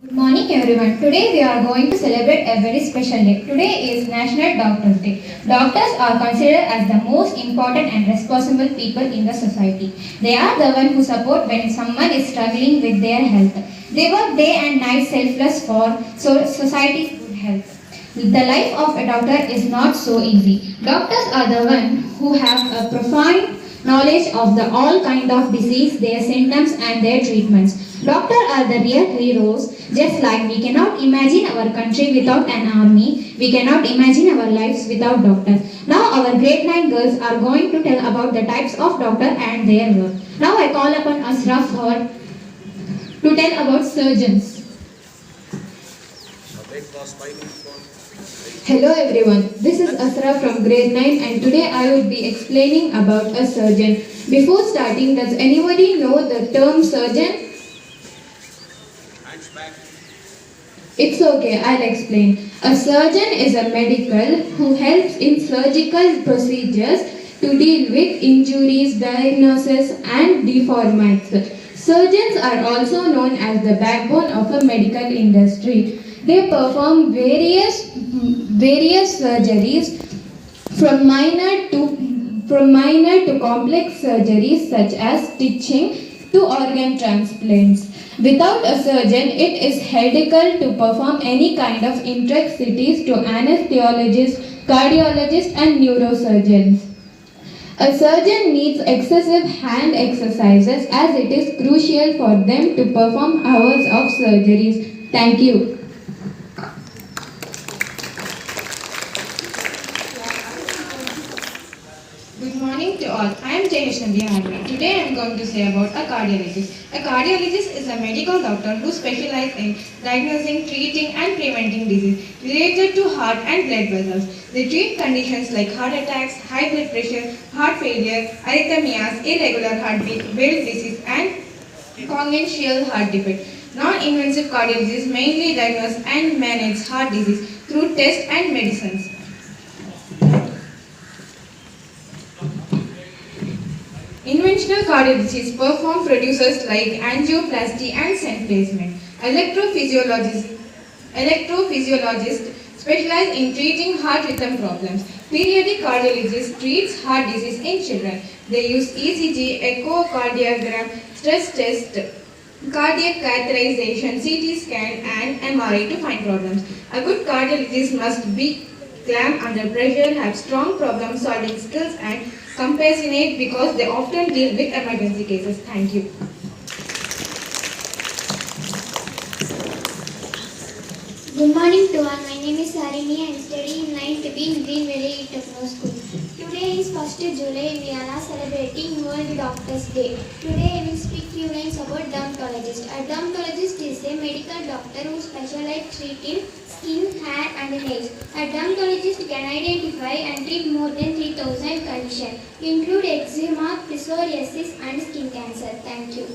Good morning everyone. Today we are going to celebrate a very special day. Today is National Doctors Day. Doctors are considered as the most important and responsible people in the society. They are the one who support when someone is struggling with their health. They work day and night selfless for society's good health. The life of a doctor is not so easy. Doctors are the one who have a profound knowledge of the all kind of disease, their symptoms and their treatments. Doctors are the real heroes. Just like we cannot imagine our country without an army, we cannot imagine our lives without doctors. Now our grade 9 girls are going to tell about the types of doctor and their work. Now I call upon Ashraf to tell about surgeons. Hello everyone, this is Asra from grade 9 and today I will be explaining about a surgeon. Before starting, does anybody know the term surgeon? It's okay, I'll explain. A surgeon is a medical who helps in surgical procedures to deal with injuries, diagnosis and deformities. Surgeons are also known as the backbone of a medical industry. They perform various surgeries from minor to complex surgeries such as stitching to organ transplants. Without a surgeon, it is heretical to perform any kind of intricacies to anesthesiologists, cardiologists and neurosurgeons. A surgeon needs excessive hand exercises as it is crucial for them to perform hours of surgeries. Thank you. Good morning to all. I am Jayashanti Harvey. Today I am going to say about a cardiologist. A cardiologist is a medical doctor who specializes in diagnosing, treating and preventing disease related to heart and blood vessels. They treat conditions like heart attacks, high blood pressure, heart failure, arrhythmias, irregular heartbeat, belt disease and congenital heart defect. Non-invasive cardiologists mainly diagnose and manage heart disease through tests and medicines. Interventional cardiologists perform procedures like angioplasty and stent placement. Electrophysiologists specialize in treating heart rhythm problems. Pediatric cardiologists treat heart disease in children. They use ECG, echocardiogram, stress test, cardiac catheterization, CT scan and MRI to find problems. A good cardiologist must be calm under pressure, have strong problem solving skills and compassionate because they often deal with emergency cases. Thank you. Good morning to all. My name is Harini. I am studying in 9th B in Green Valley Techno School. Today is 1st July. We are now celebrating World Doctors Day. Today I will speak few lines about dermatologist. A dermatologist is a medical doctor who specializes treating skin, hair and nails. A dermatologist can identify and treat more than 3,000 conditions, include eczema, psoriasis and skin cancer. Thank you.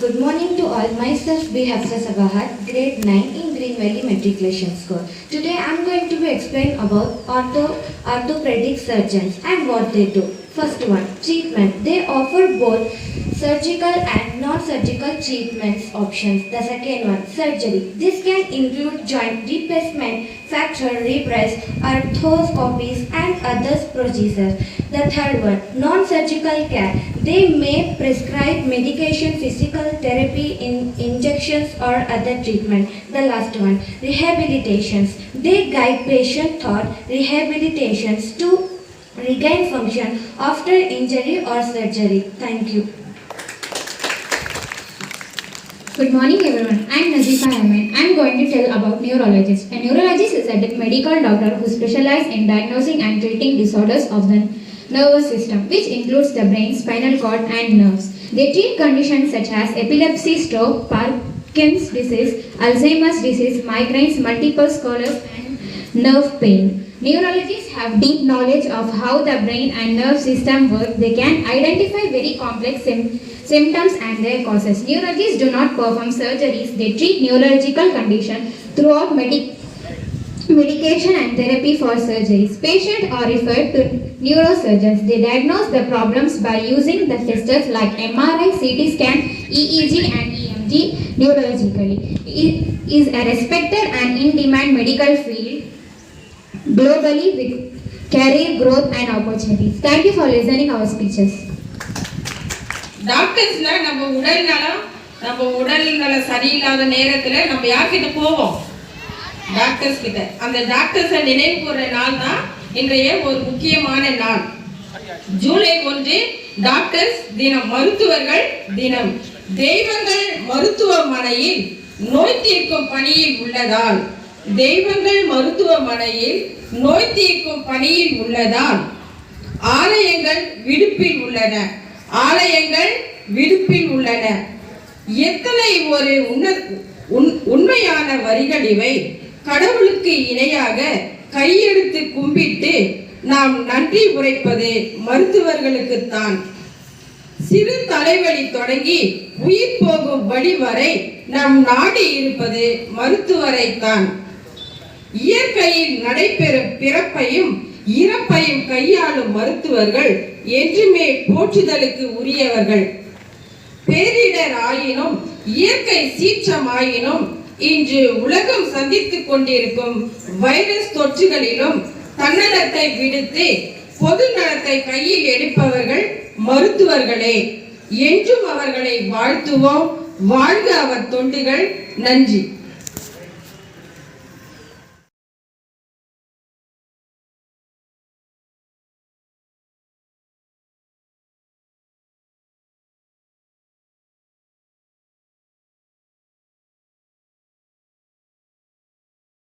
Good morning to all. Myself B. Hafsa Sabahat, grade 9 in Green Valley Matriculation School. Today I am going to be explain about orthopedic surgeons and what they do. First one, treatment. They offer both surgical and non-surgical treatments options. The second one, surgery. This can include joint replacement, fracture, rebrace, arthroscopies and other procedures. The third one, non-surgical care. They may prescribe medication, physical therapy, injections or other treatment. The last one, rehabilitations. They guide patient thought rehabilitations to regain function after injury or surgery. Thank you. Good morning everyone. I am Nazifa Ahmed. I am going to tell about neurologist. A neurologist is a medical doctor who specializes in diagnosing and treating disorders of the nervous system, which includes the brain, spinal cord and nerves. They treat conditions such as epilepsy, stroke, Parkinson's disease, Alzheimer's disease, migraines, multiple sclerosis and nerve pain. Neurologists have deep knowledge of how the brain and nerve system work. They can identify very complex symptoms and their causes. Neurologists do not perform surgeries. They treat neurological conditions throughout medication and therapy for surgeries. Patients are referred to neurosurgeons. They diagnose the problems by using the tests like MRI, CT scan, EEG and EMG neurologically. It is a respected and in-demand medical field globally with career growth and opportunities. Thank you for listening our speeches. டாக்டர்ஸ்ல நம்ம உடல் நலம் சரியில்லாத நேரத்துல நம்ம யார்கிட்ட போவோம்? Doctors கிட்ட. அந்த டாக்டர்ஸை நினைவு கூர்ற நாள் தான் இன்றைய ஒரு முக்கியமான நாள். ஜூலை 1 டாக்டர்ஸ் தினம், மருத்துவர்கள் தினம். தெய்வங்கள் மருத்துவமனையில் நோய் தீர்க்கும் பணியில் உள்ளதால், தெய்வங்கள் மருத்துவமனையில் நோய் தீர்க்கும் பணியில் உள்ளதால் ஆலயங்கள் விடுப்பில் உள்ளன. ஆலயங்கள் விடுப்பில் உள்ளன. எத்தனை ஒரு உண்மையான வரிகள் இவை! கடவுளுக்கு இணையாக கையெடுத்து கும்பிட்டு நாம் நன்றி உரைப்பது மருத்துவர்களுக்குத்தான். சிறு தலைவலி தொடங்கி உயிர் போகும் வழி வரை நாம் நாடி இருப்பது மருத்துவரைத்தான். இயற்கையில் நடைபெறும் பிறப்பையும் இறப்பையும் கையாளும் மருத்துவர்கள் என்றுமே போற்றுதலுக்கு உரியவர்கள். பேரிடர் ஆயினும் இயற்கை சீற்றமாயினும் இன்று உலகம் சந்தித்துக் கொண்டிருக்கும் வைரஸ் தொற்றுகளிலும் தன்னலத்தை விடுத்து பொது நலத்தை கையில் எடுப்பவர்கள் மருத்துவர்களே. என்றும் அவர்களை வாழ்த்துவோம். வாழ்க அவர் தொண்டுகள். நன்றி.